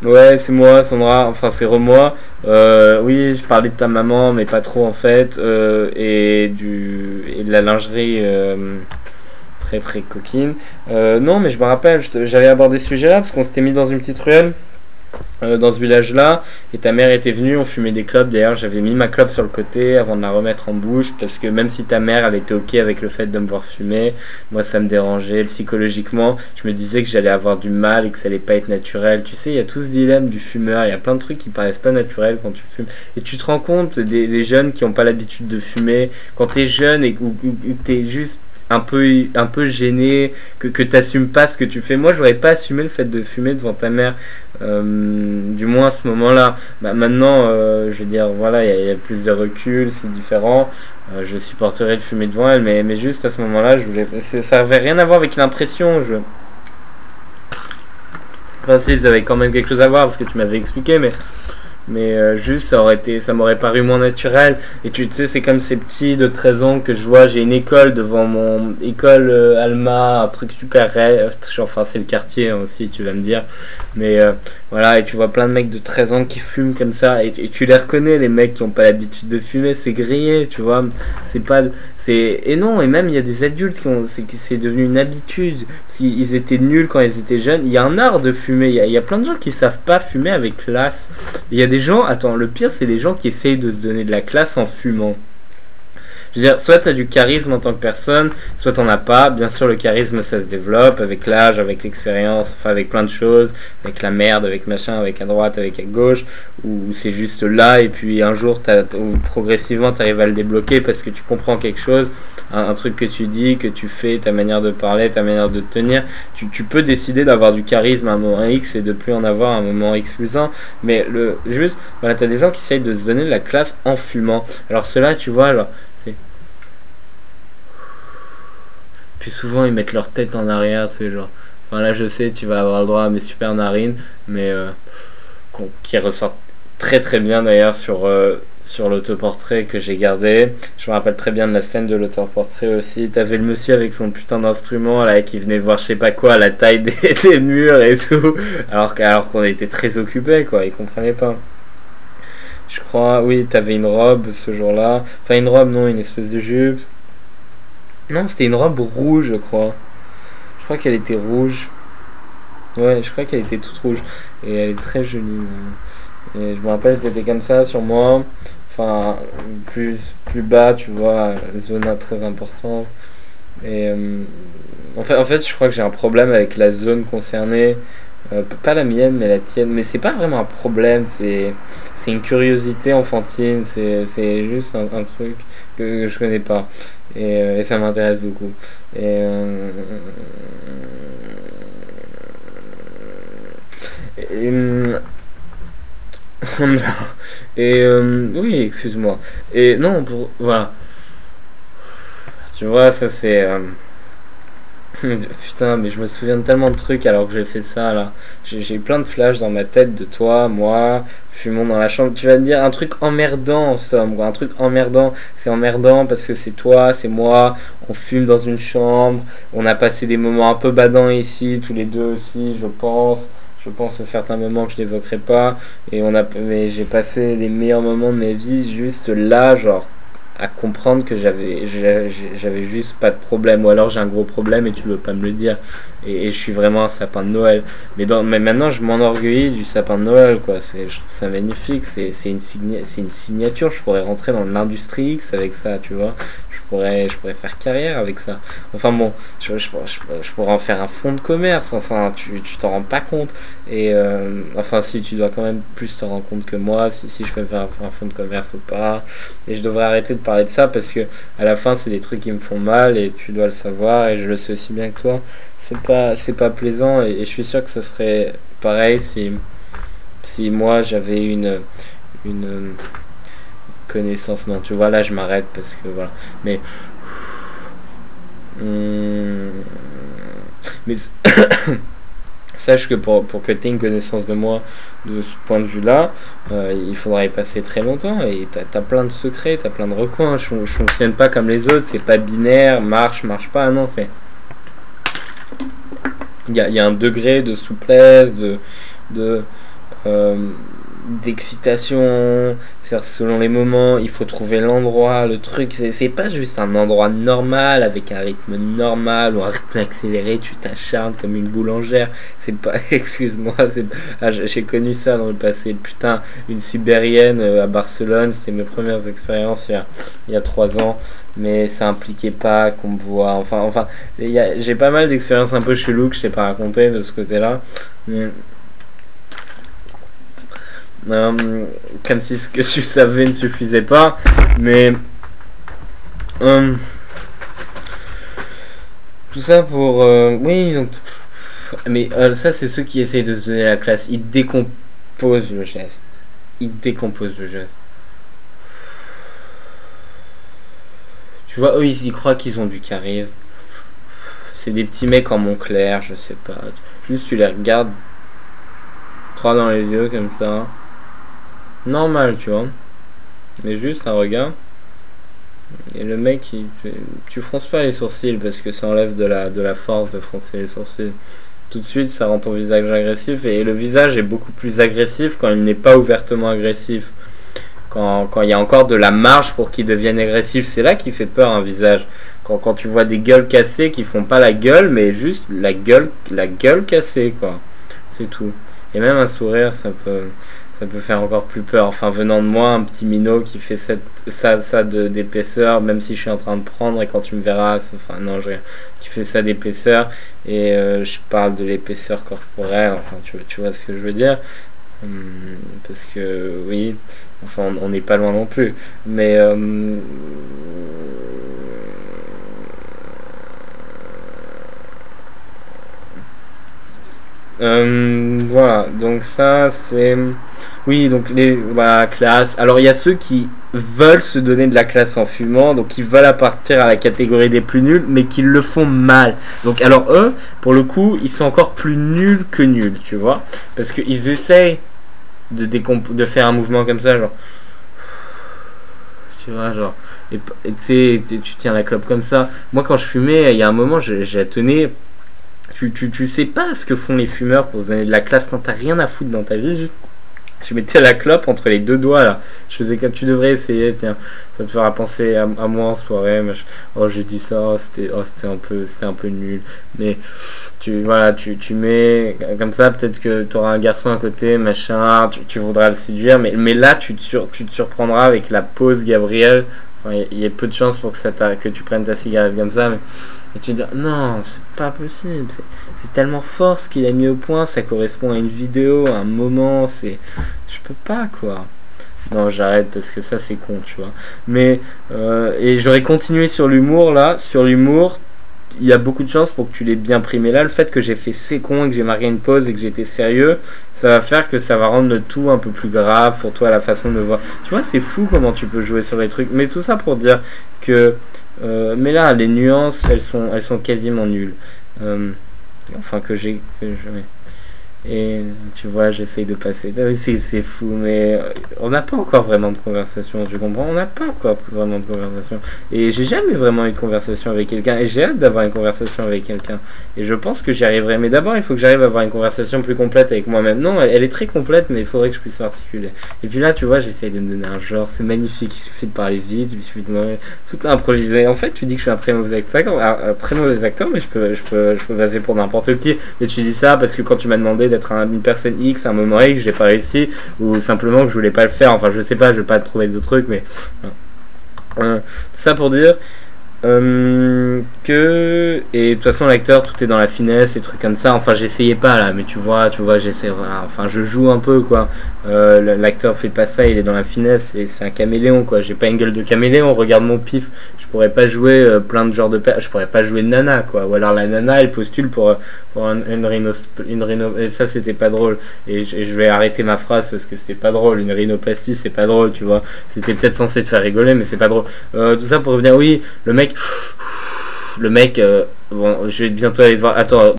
Ouais, c'est moi, Sandra. Enfin, c'est re-moi. Oui, je parlais de ta maman, mais pas trop en fait. Et de la lingerie très très coquine. Non, mais je me rappelle, j'avais abordé ce sujet-là parce qu'on s'était mis dans une petite ruelle dans ce village-là, et ta mère était venue, on fumait des clopes. D'ailleurs, j'avais mis ma clope sur le côté avant de la remettre en bouche, parce que même si ta mère, elle était ok avec le fait de me voir fumer, moi, ça me dérangeait psychologiquement. Je me disais que j'allais avoir du mal et que ça allait pas être naturel. Tu sais, il y a tout ce dilemme du fumeur, il y a plein de trucs qui paraissent pas naturels quand tu fumes. Et tu te rends compte des jeunes qui ont pas l'habitude de fumer, quand t'es jeune et ou que t'es juste un peu gêné, que t'assumes pas ce que tu fais. Moi, j'aurais pas assumé le fait de fumer devant ta mère, du moins à ce moment-là. Bah, maintenant, je veux dire, voilà, il y a plus de recul, c'est différent. Je supporterais de fumer devant elle, mais juste à ce moment-là, ça avait rien à voir avec l'impression. Enfin, si, ça avait quand même quelque chose à voir parce que tu m'avais expliqué, mais juste ça m'aurait paru moins naturel. Et tu sais, c'est comme ces petits de 13 ans que je vois. J'ai une école devant mon école, Alma, un truc super rêve, enfin c'est le quartier, hein, aussi, tu vas me dire, mais voilà. Et tu vois plein de mecs de 13 ans qui fument comme ça, et tu les reconnais, les mecs qui ont pas l'habitude de fumer. C'est grillé, tu vois. C'est pas c'est Et non, et même il y a des adultes c'est devenu une habitude parce qu'ils étaient nuls quand ils étaient jeunes. Il y a un art de fumer. Il y a plein de gens qui savent pas fumer avec classe. Il y a des gens, attends, le pire, c'est les gens qui essayent de se donner de la classe en fumant. Je veux dire, soit tu as du charisme en tant que personne, soit t'en as pas. Bien sûr, le charisme, ça se développe avec l'âge, avec l'expérience, enfin avec plein de choses, avec la merde, avec machin, avec à droite, avec à gauche, ou c'est juste là, et puis un jour, ou progressivement, tu arrives à le débloquer parce que tu comprends quelque chose, un truc que tu dis, que tu fais, ta manière de parler, ta manière de te tenir. Tu peux décider d'avoir du charisme à un moment X et de plus en avoir à un moment X plus 1, mais juste, voilà, tu as des gens qui essayent de se donner de la classe en fumant. Alors ceux-là, tu vois, alors, puis souvent ils mettent leur tête en arrière, tu sais, genre. Enfin là, je sais, tu vas avoir le droit à mes super narines, mais qui ressortent très très bien d'ailleurs sur l'autoportrait que j'ai gardé. Je me rappelle très bien de la scène de l'autoportrait aussi. T'avais le monsieur avec son putain d'instrument là qui venait voir je sais pas quoi à la taille des murs et tout, alors qu'on était très occupés, quoi. Il comprenait pas. Je crois, oui, t'avais une robe ce jour-là. Enfin, une robe, non, une espèce de jupe. Non, c'était une robe rouge, je crois. Je crois qu'elle était rouge. Ouais, je crois qu'elle était toute rouge. Et elle est très jolie. Et je me rappelle qu'elle était comme ça sur moi. Enfin, plus bas, tu vois, zone très importante. Et en fait, je crois que j'ai un problème avec la zone concernée. Pas la mienne, mais la tienne. Mais c'est pas vraiment un problème, c'est une curiosité enfantine. C'est juste un truc que je connais pas. Et ça m'intéresse beaucoup. Et, euh, et, oui, excuse-moi. Et non, voilà. Tu vois, ça c'est. Putain, mais je me souviens de tellement de trucs alors que j'ai fait ça là. J'ai plein de flashs dans ma tête de toi, moi, fumons dans la chambre. Tu vas me dire un truc emmerdant en somme, quoi. Un truc emmerdant. C'est emmerdant parce que c'est toi, c'est moi, on fume dans une chambre, on a passé des moments un peu badants ici, tous les deux aussi, je pense. Je pense à certains moments que je n'évoquerai pas. Mais j'ai passé les meilleurs moments de ma vie juste là, genre à comprendre que j'avais juste pas de problème, ou alors j'ai un gros problème et tu veux pas me le dire, et je suis vraiment un sapin de Noël. Mais maintenant je m'enorgueillis du sapin de Noël, quoi. Je trouve ça magnifique, c'est une signature. Je pourrais rentrer dans l'industrie X avec ça, tu vois. Je pourrais faire carrière avec ça. Enfin bon, je pourrais en faire un fonds de commerce. Enfin, tu t'en rends pas compte. Enfin, si, tu dois quand même plus te rendre compte que moi, si je peux faire un fonds de commerce ou pas. Et je devrais arrêter de parler de ça parce que à la fin, c'est des trucs qui me font mal et tu dois le savoir et je le sais aussi bien que toi. C'est pas plaisant, et je suis sûr que ça serait pareil si moi j'avais une connaissance. Non, tu vois, là je m'arrête parce que voilà. Hum, mais sache que pour que tu aies une connaissance de moi de ce point de vue-là, il faudra y passer très longtemps, et t'as plein de secrets, t'as plein de recoins. Je fonctionne pas comme les autres, c'est pas binaire, marche pas, non, il y a un degré de souplesse, de euh, d'excitation, c'est-à-dire selon les moments, il faut trouver l'endroit, le truc, c'est pas juste un endroit normal avec un rythme normal ou un rythme accéléré, tu t'acharnes comme une boulangère, c'est pas, excuse-moi, j'ai connu ça dans le passé, putain, une sibérienne à Barcelone, c'était mes premières expériences il y a 3 ans, mais ça impliquait pas qu'on me voit, enfin, j'ai pas mal d'expériences un peu cheloues que je t'ai pas raconté de ce côté-là, mais comme si ce que tu savais ne suffisait pas, mais tout ça pour oui, donc mais ça c'est ceux qui essayent de se donner la classe, ils décomposent le geste, tu vois, eux ils croient qu'ils ont du charisme, c'est des petits mecs en Montclair, je sais pas, juste tu les regardes droit dans les yeux comme ça, normal, tu vois, mais juste un regard, et le mec tu fronces pas les sourcils parce que ça enlève de la force de froncer les sourcils, tout de suite ça rend ton visage agressif, et le visage est beaucoup plus agressif quand il n'est pas ouvertement agressif, quand il y a encore de la marge pour qu'il devienne agressif, c'est là qu'il fait peur un visage, quand tu vois des gueules cassées qui font pas la gueule mais juste la gueule cassée, quoi, c'est tout. Et même un sourire ça peut faire encore plus peur. Enfin, venant de moi, un petit minot qui fait ça d'épaisseur, même si je suis en train de prendre, et quand tu me verras, enfin non, qui fait ça d'épaisseur, et je parle de l'épaisseur corporelle, enfin tu vois ce que je veux dire, parce que oui, enfin on n'est pas loin non plus, mais voilà, donc ça c'est... Oui, donc voilà, classe. Alors il y a ceux qui veulent se donner de la classe en fumant, donc ils veulent appartenir à la catégorie des plus nuls, mais qui le font mal. Donc alors eux, pour le coup, ils sont encore plus nuls que nuls, tu vois. Parce qu'ils essayent de faire un mouvement comme ça, genre... Tu vois, genre... Et tu sais, tu tiens la clope comme ça. Moi quand je fumais, il y a un moment, je la tenais... Tu sais pas ce que font les fumeurs pour se donner de la classe quand t'as rien à foutre dans ta vie. Juste, tu mettais la clope entre les deux doigts là. Je faisais comme tu devrais essayer, tiens. Ça te fera penser à moi en soirée. Oh, j'ai dit ça, c'était un peu nul. Mais tu mets comme ça, peut-être que tu auras un garçon à côté, machin, tu voudras le séduire. Mais là, tu te surprendras avec la pause Gabriel. Enfin, il y a peu de chances pour que tu prennes ta cigarette comme ça. Mais et tu te dis, non, c'est pas possible, c'est tellement fort ce qu'il a mis au point, ça correspond à une vidéo, à un moment, je peux pas, quoi. Non, j'arrête parce que ça c'est con, tu vois. Mais, et j'aurais continué sur l'humour, là, il y a beaucoup de chances pour que tu l'aies bien primé là. Le fait que j'ai fait c'est con et que j'ai marqué une pause et que j'étais sérieux, ça va faire que ça va rendre le tout un peu plus grave pour toi, la façon de me voir. Tu vois, c'est fou comment tu peux jouer sur les trucs. Mais tout ça pour dire que... mais là, les nuances, elles sont quasiment nulles. Enfin, et tu vois, j'essaye de passer. C'est fou, mais on n'a pas encore vraiment de conversation, tu comprends? On n'a pas encore vraiment de conversation. Et j'ai jamais vraiment eu de conversation avec quelqu'un. Et j'ai hâte d'avoir une conversation avec quelqu'un. Et je pense que j'y arriverai. Mais d'abord, il faut que j'arrive à avoir une conversation plus complète avec moi-même. Non, elle est très complète, mais il faudrait que je puisse l'articuler. Et puis là, tu vois, j'essaye de me donner un genre. C'est magnifique. Il suffit de parler vite, il suffit de tout improviser. En fait, tu dis que je suis un très mauvais acteur, mais je peux passer pour n'importe qui. Mais tu dis ça parce que quand tu m'as demandé d'être une personne X à un moment X, j'ai pas réussi, ou simplement que je voulais pas le faire. Enfin, je sais pas, je vais pas te trouver d'autres trucs, mais ça pour dire que, et de toute façon l'acteur, tout est dans la finesse et trucs comme ça. Enfin, j'essayais pas là, mais tu vois j'essaie, voilà. Enfin, je joue un peu, quoi. L'acteur fait pas ça, il est dans la finesse, et c'est un caméléon, quoi. J'ai pas une gueule de caméléon, regarde mon pif. Je pourrais pas jouer plein de genres de je pourrais pas jouer Nana, quoi. Ou alors la Nana, elle postule pour une rhino, et ça c'était pas drôle. Et je vais arrêter ma phrase parce que c'était pas drôle. Une rhinoplastie, c'est pas drôle, tu vois. C'était peut-être censé te faire rigoler, mais c'est pas drôle. Tout ça pour revenir, oui, le mec, bon, je vais bientôt aller voir. Attends.